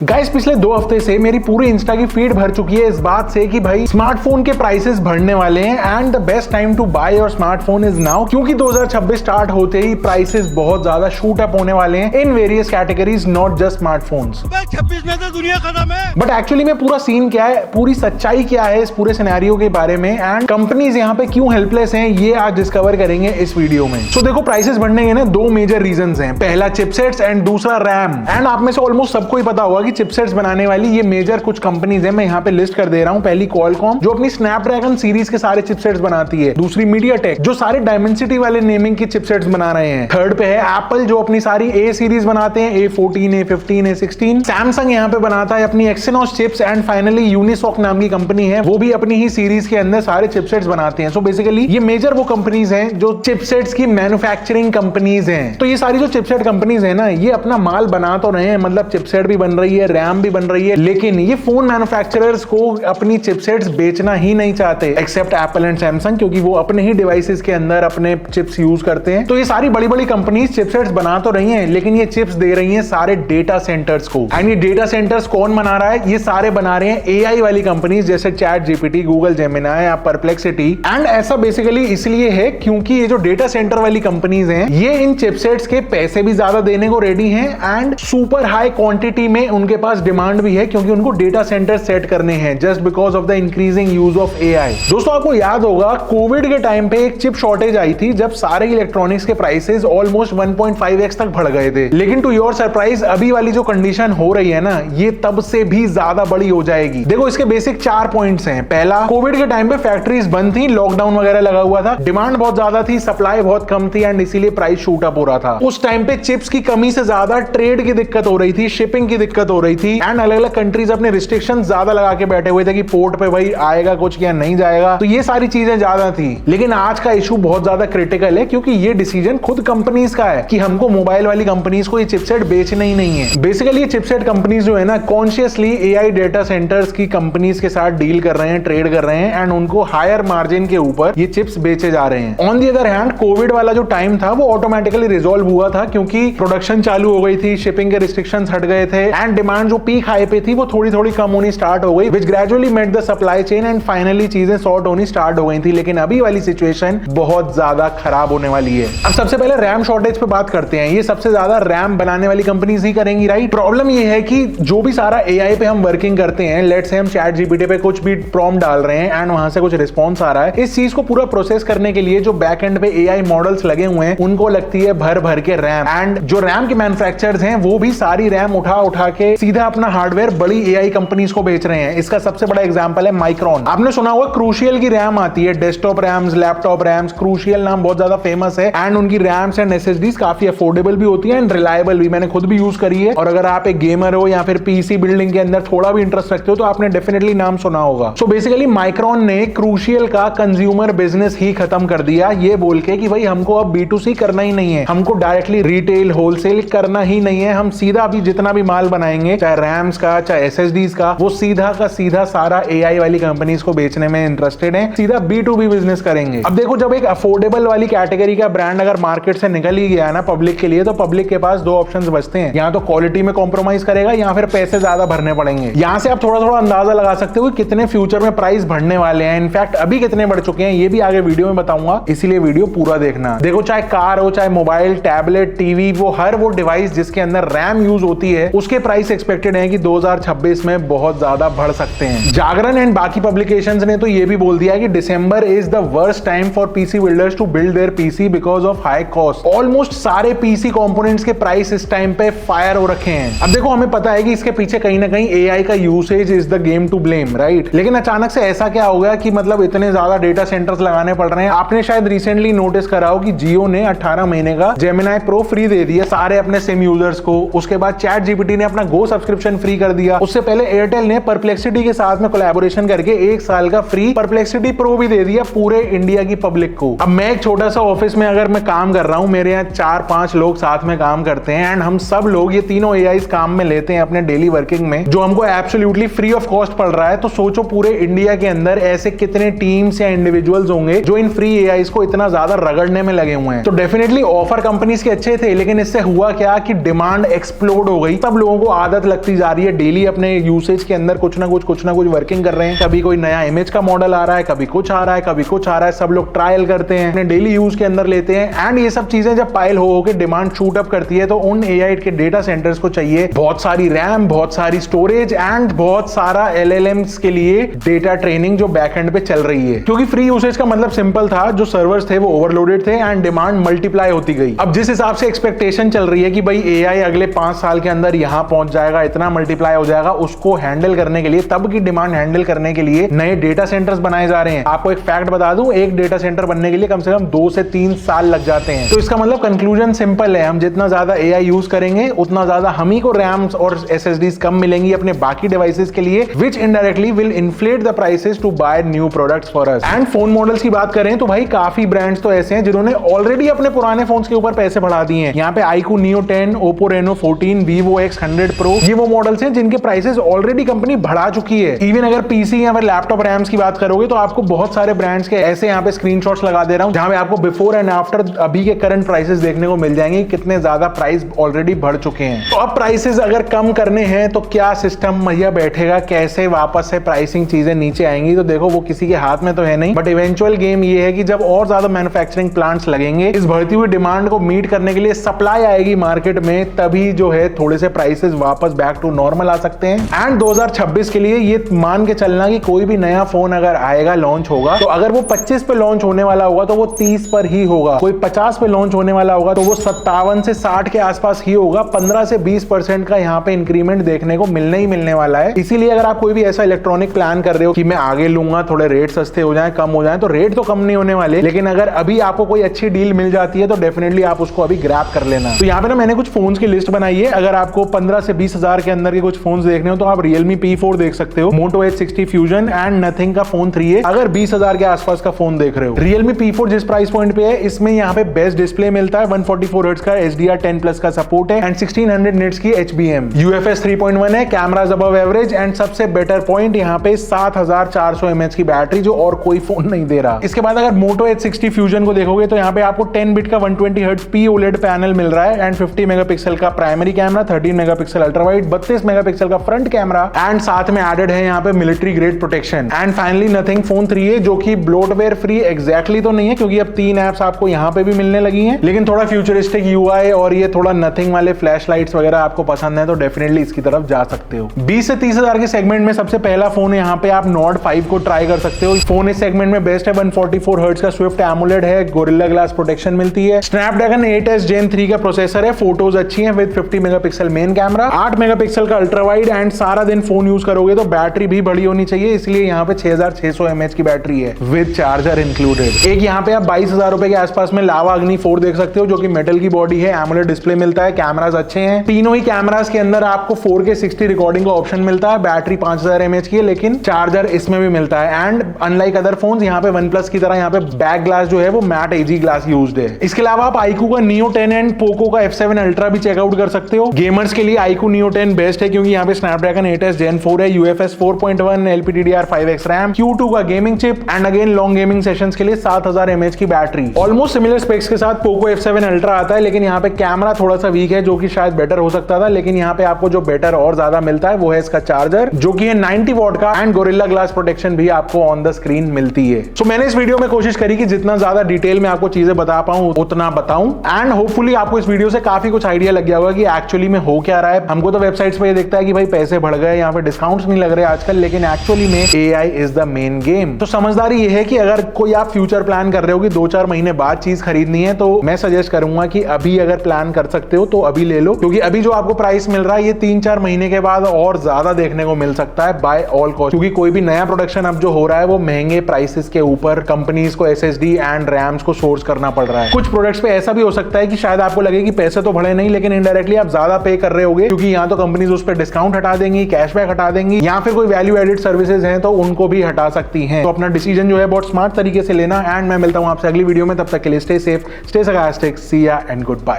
Guys पिछले 2 हफ्ते से मेरी पूरी इंस्टा की फीड भर चुकी है इस बात से कि भाई स्मार्टफोन के प्राइसेस बढ़ने वाले हैं and the best time to buy your smartphone is now, क्योंकि 2026 स्टार्ट होते ही प्राइसेस बहुत ज्यादा शूट अप होने वाले हैं in various categories, not just smartphones. 26 में तो दुनिया खत्म है। बट एक्चुअली में पूरा सीन क्या है, पूरी सच्चाई क्या है इस पूरे सिनेरियो के बारे में एंड कंपनीज यहाँ पे क्यों हेल्पलेस हैं, ये आज डिस्कवर करेंगे इस वीडियो में। सो देखो, प्राइसेस बढ़ने के ना 2 मेजर रीजंस हैं। पहला चिपसेट्स एंड दूसरा रैम। एंड आप में से ऑलमोस्ट सबको ही पता होगा कि चिपसेट्स बनाने वाली ये मेजर कुछ कंपनीज हैं। मैं यहाँ पे लिस्ट कर दे रहा हूँ। पहली क्वालकॉम जो अपनी स्नैपड्रैगन सीरीज के सारे चिपसेट्स बनाती है। दूसरी मीडियाटेक जो सारे डायमेंसिटी वाले नेमिंग के चिपसेट्स बना रहे हैं। थर्ड पे है एप्पल जो अपनी सारी ए सीरीज बनाते हैं, A14, A15, A16। सैमसंग यहाँ पे बनाता है अपनी Exynos chips and finally Unisoc नाम की कंपनी है, वो भी अपनी ही सीरीज के अंदर सारे चिपसेट्स बनाते हैं। सो बेसिकली ये मेजर वो कंपनीज हैं जो चिपसेट्स की मैन्युफैक्चरिंग कंपनीज हैं। तो ये सारी जो चिपसेट कंपनीज है ना, ये अपना माल बना तो रहे हैं, मतलब चिपसेट भी बन रही है, रैम भी बन रही है, लेकिन ये फोन मैन्युफैक्चरर्स को अपनी चिपसेट्स बेचना ही नहीं चाहते एक्सेप्ट एप्पल एंड सैमसंग, क्योंकि वो अपने ही डिवाइसेस के अंदर अपने चिप्स यूज करते हैं। तो ये सारी बड़ी बड़ी कंपनीज चिपसेट्स बना तो रही हैं, लेकिन ये चिप्स दे रही हैं सारे डेटा सेंटर्स को। एंड ये डेटा सेंटर्स कौन बना रहा है? ये सारे बना रहे हैं एआई वाली कंपनीज जैसे चैट जीपीटी, गूगल जेमिनाई या परप्लेक्सिटी। एंड ऐसा बेसिकली इसलिए है क्योंकि ये जो डेटा सेंटर वाली कंपनीज हैं, ये इन चिपसेट्स के पैसे भी ज्यादा देने को रेडी हैं एंड सुपर हाई क्वांटिटी में उनके पास डिमांड भी है, क्योंकि उनको डेटा सेंटर सेट करने हैं just because of the increasing use of AI. दोस्तों आपको याद होगा कोविड के टाइम पे एक चिप शॉर्टेज आई थी जब सारे इलेक्ट्रॉनिक्स के प्राइसेस ऑलमोस्ट 1.5x तक बढ़ गए थे। लेकिन टू योर सरप्राइज अभी वाली जो कंडीशन हो रही है ना, ये तब से भी ज्यादा बड़ी हो जाएगी। देखो इसके बेसिक 4 पॉइंट्स हैं। पहला, कोविड के टाइम पे फैक्ट्रीज बंद थी, लॉकडाउन वगैरह लगा हुआ था, डिमांड बहुत ज्यादा थी, सप्लाई बहुत कम थी एंड इसीलिए प्राइस शूट अप हो रहा था। उस टाइम पे चिप्स की कमी से ज्यादा ट्रेड की दिक्कत हो रही थी, शिपिंग की दिक्कत हो रही थी एंड अलग अलग कंट्रीज अपने रिस्ट्रिक्शन ज्यादा लगा के बैठे हुए थे कि पोर्ट पे भाई आएगा कुछ या नहीं जाएगा। तो ये सारी चीजें ज्यादा थी। लेकिन आज का इशू बहुत ज्यादा क्रिटिकल है, क्योंकि ये डिसीजन खुद कंपनीज का है कि हमको मोबाइल वाली कंपनीज को ये चिपसेट बेचना ही नहीं है। बेसिकली ये चिपसेट कंपनीज जो है ना, कॉन्शियसली एआई डेटा सेंटर्स की कंपनीज के साथ डील कर रहे हैं, ट्रेड कर रहे हैं एंड उनको हायर मार्जिन के ऊपर ये चिप्स बेचे जा रहे हैं। On the other hand Covid वाला जो टाइम था वो ऑटोमेटिकली रिजॉल्व हुआ था, क्योंकि प्रोडक्शन चालू हो गई थी, शिपिंग के रिस्ट्रिक्शंस हट गए थे एंड डिमांड जो पीक हाई पे थी वो थोड़ी थोड़ी कम होनी स्टार्ट हो गई, which gradually met the supply chain and finally चीजें सॉर्ट होनी स्टार्ट हो गई थी। लेकिन अभी वाली सिचुएशन बहुत ज्यादा खराब होने वाली है। अब सबसे पहले रैम शॉर्टेज पे बात करते हैं। ये सबसे ज्यादा रैम बनाने वाली कंपनीज ही करेंगी, राइट? प्रॉब्लम ये है कि जो भी सारा एआई पे हम वर्किंग करते हैं, लेट्स से हम चैट जीपीटी पे कुछ भी प्रॉम्प्ट डाल रहे हैं एंड वहां से कुछ रिस्पॉन्स आ रहा है, इस चीज को पूरा प्रोसेस करने के लिए जो बैक एंड पे एआई मॉडल्स लगे हुए हैं उनको लगती है भर भर के रैम। एंड जो रैम के मैन्युफैक्चरर्स हैं वो भी सारी रैम उठा के सीधा अपना हार्डवेयर बड़ी एआई कंपनीज को बेच रहे हैं। इसका सबसे बड़ा एग्जांपल है माइक्रोन। आपने सुना होगा क्रूशियल की रैम आती है, desktop RAMs, laptop RAMs. Crucial नाम बहुत ज्यादा फेमस है एंड उनकी रैम्स एंड एसएसडीज काफी अफोर्डेबल भी होती है एंड रिलायबल भी। मैंने खुद भी यूज करी है। और अगर आप एक गेमर हो या फिर पीसी बिल्डिंग के अंदर थोड़ा भी इंटरेस्ट रखते हो तो आपने डेफिनेटली नाम सुना होगा। सो बेसिकली माइक्रोन ने क्रूशियल का कंज्यूमर बिजनेस ही खत्म कर दिया, ये बोल के कि भाई हमको अब B2C करना ही नहीं है, हमको डायरेक्टली रिटेल होलसेल करना ही नहीं है, हम सीधा अभी जितना भी माल बनाएंगे, चाहे रैम्स का चाहे एसएसडीज का, वो सीधा का सीधा सारा एआई वाली कंपनीज को बेचने में इंटरेस्टेड है, सीधा B2B बिजनेस करेंगे। अब देखो, जब एक अफोर्डेबल वाली कैटेगरी का ब्रांड अगर मार्केट से निकल ही गया ना पब्लिक के लिए, तो पब्लिक के पास 2 ऑप्शंस बचते हैं, या तो क्वालिटी में कॉम्प्रोमाइज करेगा या फिर पैसे ज्यादा भरने पड़ेंगे। यहां से आप थोड़ा थोड़ा अंदाजा लगा सकते हो कितने फ्यूचर में प्राइस बढ़ने वाले हैं। इनफैक्ट अभी कितने बढ़ चुके हैं ये भी आगे वीडियो में बताऊंगा, इसीलिए वीडियो पूरा देखना। देखो, चाहे कार हो, चाहे मोबाइल, टैबलेट, टीवी, वो हर वो डिवाइस जिसके अंदर रैम यूज होती है, उसके प्राइस एक्सपेक्टेड है कि 2026 में बहुत ज्यादा बढ़ सकते हैं। जागरण एंड बाकी पब्लिकेशंस ने तो ये भी बोल दिया कि December is the worst time for PC builders to build their PC because of high cost. Almost सारे पीसी कंपोनेंट्स के प्राइस इस टाइम पे फायर हो रखे हैं। अब देखो, हमें पता है कि इसके पीछे कहीं ना कहीं एआई का usage is the game to blame, right? लेकिन अचानक से ऐसा क्या हो गया कि मतलब इतने ज्यादा डेटा सेंटर्स लगाने पड़ रहे हैं? आपने शायद रिसेंटली नोटिस करा हो कि जियो ने 18 महीने का जेमिनाई प्रो फ्री दे दिया सारे अपने सिम यूजर्स को। उसके बाद चैट जीपीटी ने अपना गो सब्सक्रिप्शन फ्री कर दिया। उससे पहले एयरटेल ने परप्लेक्सिटी के साथ में कोलैबोरेशन करके 1 साल का फ्री परप्लेक्सिटी प्रो भी दे दिया पूरे इंडिया की पब्लिक को। अब मैं एक छोटा सा ऑफिस में अगर मैं काम कर रहा हूं, मेरे यहाँ 4-5 लोग साथ में काम करते हैं एंड हम सब लोग ये तीनों एआई काम में लेते हैं अपने डेली वर्किंग में, जो हमको एब्सोल्युटली फ्री ऑफ कॉस्ट पड़ रहा है। तो सोचो पूरे इंडिया के अंदर ऐसे कितने टीम्स या इंडिविजुअल्स होंगे जो इन फ्री एआईज को इतना ज्यादा रगड़ने में लगे हुए हैं। तो डेफिनेटली ऑफर कंपनीज के अच्छे थे, लेकिन इससे हुआ क्या कि डिमांड एक्सप्लोड हो गई। तब लोगों को आदत लगती जा रही है, डेली अपने यूसेज के अंदर कुछ ना कुछ वर्किंग कर रहे हैं। कभी कोई नया इमेज का मॉडल आ रहा है, कभी कुछ आ रहा है, कभी कुछ आ रहा है, सब लोग ट्रायल करते हैं, अपने डेली यूज के अंदर लेते हैं। एंड ये सब चीजें जब पाइल हो के डिमांड शूट अप करती है, तो उन एआई के डेटा सेंटर्स को चाहिए बहुत सारी रैम, बहुत सारी स्टोरेज एंड बहुत सारा एलएलएम्स के लिए डेटा ट्रेनिंग जो बैकएंड पे चल रही है। क्योंकि फ्री यूसेज का मतलब सिंपल था, जो सर्वर्स थे वो ओवरलोडेड थे एंड डिमांड मल्टीप्लाई होती गई। अब जिस हिसाब से एक्सपेक्टेशन चल रही है कि भाई एआई अगले 5 साल के अंदर यहां पहुंच जाएगा, इतना मल्टीप्लाई हो जाएगा, उसको हैंडल करने के लिए, तब की डिमांड हैंडल करने के लिए नए डेटा सेंटर्स बनाए जा रहे हैं। आपको एक फैक्ट बता दूं, एक डेटा सेंटर बनने के लिए कम से कम 2 से 3 साल लग जाते हैं। तो इसका मतलब कंक्लूजन सिंपल है, हम जितना ज्यादा एआई यूज करेंगे उतना ज्यादा हम ही को रैम्स और एसएसडीज कम मिलेंगी अपने बाकी डिवाइसेस के लिए, which indirectly will inflate the prices to buy new products for us. And phone models की बात करें तो भाई काफी ब्रांड्स तो ऐसे हैं जिन्होंने ऑलरेडी अपने पुराने फोन्स के ऊपर पैसे बढ़ा दिए हैं। यहाँ पे iQOO Neo 10, Oppo Reno 14, Vivo X100 Pro, ये वो मॉडल्स हैं जिनके प्राइसेस ऑलरेडी कंपनी बढ़ा चुकी है। इवन अगर पीसी या फिर लैपटॉप रैम्स की बात करोगे तो आपको बहुत सारे ब्रांड्स के ऐसे यहाँ पे स्क्रीनशॉट्स लगा दे रहा हूँ, जहां पे आपको बिफोर एंड आफ्टर अभी के करंट प्राइसेस देखने को मिल जाएंगे, कितने ज्यादा प्राइस ऑलरेडी बढ़ चुके हैं। तो अब प्राइसेस अगर कम करने हैं तो क्या सिस्टम भैया बैठेगा, कैसे वापस से प्राइसिंग चीजें नीचे आएंगी? तो देखो वो किसी के हाथ में तो है नहीं, बट इवेंचुअल गेम ये है कि जब और ज्यादा मैन्युफैक्चरिंग प्लांट्स लगेंगे, इस बढ़ती हुई डिमांड को मीट करने के लिए सप्लाई आएगी मार्केट में, तभी जो है थोड़े से प्राइसेस वापस बैक टू नॉर्मल आ सकते हैं। एंड 2026 के लिए ये मान के चलना कि कोई भी नया फोन अगर आएगा, लॉन्च होगा, तो अगर वो 25 पे लॉन्च होने वाला होगा तो वो 30 पर ही होगा। कोई 50 पे लॉन्च होने वाला होगा तो वो 57 से 60 के आसपास ही होगा। 15 से 20% का यहाँ पे इंक्रीमेंट देखने को मिलने ही मिलने वाला है। इसीलिए अगर आप कोई भी ऐसा इलेक्ट्रॉनिक प्लान कर रहे हो कि मैं आगे लूंगा, थोड़े रेट सस्ते हो जाएं, कम हो जाएं, तो रेट तो कम नहीं होने वाले, लेकिन अगर अभी आपको कोई अच्छी डील मिल जाती है तो डेफिनेटली आप उसको अभी ग्रैब कर लेना। तो यहाँ पे ना मैंने कुछ फोन्स की लिस्ट बनाई है। अगर आपको 15 से 20 हजार के अंदर के कुछ फोन्स देखने हो तो आप Realme P4 देख सकते हो, Moto H60 Fusion and Nothing का फोन 3 है। अगर 20 हजार के आसपास का फोन देख रहे हो, Realme P4 जिस प्राइस पॉइंट पे है, इसमें यहाँ पे बेस्ट डिस्प्ले मिलता है, 144 हर्ट्ज का HDR10+ का सपोर्ट है एंड 1600 निट्स की HBM, UFS 3.1 है, कैमरास अबव एवरेज एंड सबसे बेटर पॉइंट यहाँ पे 7400 mAh की बैटरी, जो और कोई फोन नहीं दे रहा। इसके बाद अगर Moto H60 Fusion को देखोगे तो यहाँ पे आपको 10 बिट का 120 हर्ट्ज POLED पैनल मिल रहा है एंड 50 मेगापिक्सल का primary camera, 13 megapixel ultra wide, 32 megapixel का फ्रंट कैमरा एंड साथ में एडेड है यहाँ पे military grade protection. And finally Nothing phone 3 है, जो कि ब्लोटवेयर फ्री एग्जैक्टली तो नहीं है, क्योंकि अब 3 एप्स आपको यहाँ पे भी मिलने लगी हैं, लेकिन थोड़ा फ्यूचरिस्टिक UI और ये थोड़ा Nothing वाले फ्लैश लाइट्स वगैरह आपको पसंद है तो डेफिनेटली इसकी तरफ जा सकते हो। 20 से 30 हजार के सेगमेंट में सबसे पहला फोन है यहाँ पे, आप Nord 5 को ट्राई कर सकते हो। फोन इस सेगमेंट में बेस्ट है, 144 हर्ट्ज का स्विफ्ट एमोलेड है, गोरिल्ला ग्लास प्रोटेक्शन मिलती है, स्नैपड्रैगन 8s Gen 3 का प्रोसेसर है, फोटोज अच्छी हैं with 50 megapixel main camera, 8 megapixel का अल्ट्रा वाइड एंड सारा दिन फोन यूज करोगे तो बैटरी भी बड़ी होनी चाहिए, इसलिए यहाँ पे 6600 mAh की बैटरी है विद चार्जर इंक्लूडेड। एक यहाँ पे आप 22,000 रुपए के आसपास में लावा अग्नि 4 देख सकते हो, जो कि मेटल की बॉडी है, एमोलेड डिस्प्ले मिलता है, कैमरास अच्छे हैं। तीनों ही कैमरास के अंदर आपको 4K 60 रिकॉर्डिंग का ऑप्शन मिलता है, बैटरी 5000 mAh की है, लेकिन चार्जर इसमें भी मिलता है। एंड अनलाइक अदर फोन्स, यहाँ पे OnePlus की तरह यहाँ पे बैक ग्लास जो है वो मैट AG ग्लास यूज्ड है। इसके अलावा आप iQOO का Neo 10 एंड Poco का F7 Ultra भी चेकआउट कर सकते हो। गेमर्स के लिए iQOO Neo 10 बेस्ट है, क्योंकि यहाँ पे Snapdragon 8s Gen 4 है, UFS 4.1, LPDDR5X RAM, Q2 का gaming chip and again long gaming sessions के लिए 7000 mAh की बैटरी। ऑलमोस्ट सिमिलर स्पेक्स के साथ Poco F7 Ultra आता है, लेकिन यहाँ पे कैमरा थोड़ा सा वीक है, जो कि शायद बेटर हो सकता था, लेकिन यहाँ पे आपको जो बेटर और ज्यादा मिलता है वो है इसका चार्जर, जो कि है 90 वॉट का एंड गोरिल्ला ग्लास प्रोटेक्शन भी आपको ऑन द स्क्रीन मिलती है। सो मैंने इस वीडियो में कोशिश करी कि जितना ज्यादा डिटेल में आपको चीजें बता पाऊं उतना बताऊं एंड होपफुली आपको इस वीडियो से काफी कुछ आइडिया लग गया होगा कि एक्चुअली में हो क्या रहा है। हमको तो वेबसाइट्स पे ये दिखता है कि भाई पैसे बढ़ गए, यहाँ पे डिस्काउंट्स नहीं लग रहे आजकल, लेकिन एक्चुअली में AI is the main game. तो समझदारी ये है कि अगर कोई आप फ्यूचर प्लान कर रहे हो कि 2-4 महीने बाद चीज खरीदनी है, तो मैं सजेस्ट करूंगा कि अभी अगर प्लान कर सकते हो तो अभी ले लो, क्योंकि अभी जो आपको प्राइस मिल रहा है ये 3-4 महीने के बाद और ज्यादा देखने को मिल सकता है बाय ऑल कॉस्ट, क्योंकि कोई भी नया प्रोडक्शन अब जो हो रहा है वो महंगे प्राइसेस के ऊपर कंपनीज को SSD एंड रैम्स को सोर्स करना पड़ रहा है। कुछ प्रोडक्ट्स पे ऐसा भी हो सकता है कि शायद आपको लगे कि पैसे तो बढ़े नहीं, लेकिन इनडायरेक्टली आप ज्यादा पे कर रहे होगे, क्योंकि यहाँ तो कंपनीज उस पर डिस्काउंट हटा देंगी, कैशबैक हटा देंगी, या फिर कोई वैल्यू एडेड सर्विसेज हैं तो उनको भी हटा सकती हैं। तो अपना डिसीजन जो है बहुत स्मार्ट तरीके से लेना। एंड मैं मिलता हूँ आपसे अगली वीडियो में, तब तक के लिए stay safe, stay sarcastic, see ya and goodbye।